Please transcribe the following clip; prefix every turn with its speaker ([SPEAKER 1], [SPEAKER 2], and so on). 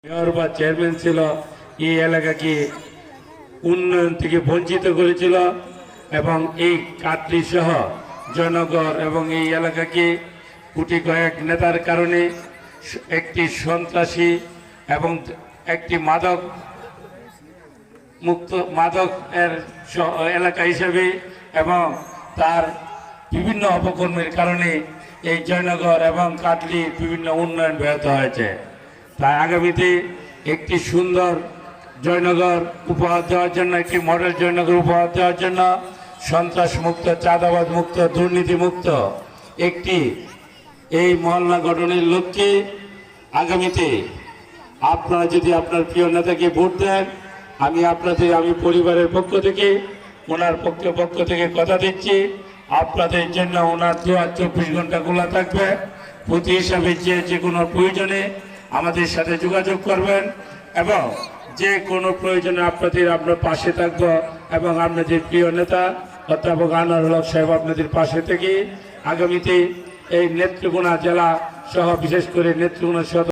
[SPEAKER 1] Mayor বা chairman ছিল এই এলাকাকে উন্নয়ন থেকে বঞ্চিত করেছিল এবং এই কাটলি সহ জয়নগর এবং এই এলাকাকে কোটি কয়েক নেতার কারণে একটি সন্ত্রাসী এবং একটি মাদক এর এলাকা হিসেবে এবং তার বিভিন্ন অপকর্মের কারণে এই জয়নগর এবং কাটলির বিভিন্ন উন্নয়ন ব্যাহত হয়েছে। তাই আগামীতে একটি সুন্দর জয়নগর উপহার দেওয়ার জন্য, একটি মডেল জয়নগর উপহার দেওয়ার জন্য, সন্ত্রাস মুক্ত, চাঁদাবাদ মুক্ত, দুর্নীতি মুক্ত একটি এই মহল্লা গঠনের লক্ষ্যে আগামীতে আপনারা যদি আপনার প্রিয় নেতাকে ভোট দেন, আমি পরিবারের পক্ষ থেকে ওনার পক্ষ থেকে কথা দিচ্ছি, আপনাদের জন্য ওনার দুয়ার 24 ঘন্টা খোলা থাকবে। প্রতি হিসাবে যে কোনো প্রয়োজনে আমাদের সাথে যোগাযোগ করবেন এবং যে কোনো প্রয়োজনে আপনার পাশে থাকব এবং আপনাদের প্রিয় নেতা অধ্যাপক আনোয়ারুল হক সাহেব আপনাদের পাশে থেকে আগামীতে এই নেত্রকোনা জেলা সহ বিশেষ করে নেত্রকোনা সহ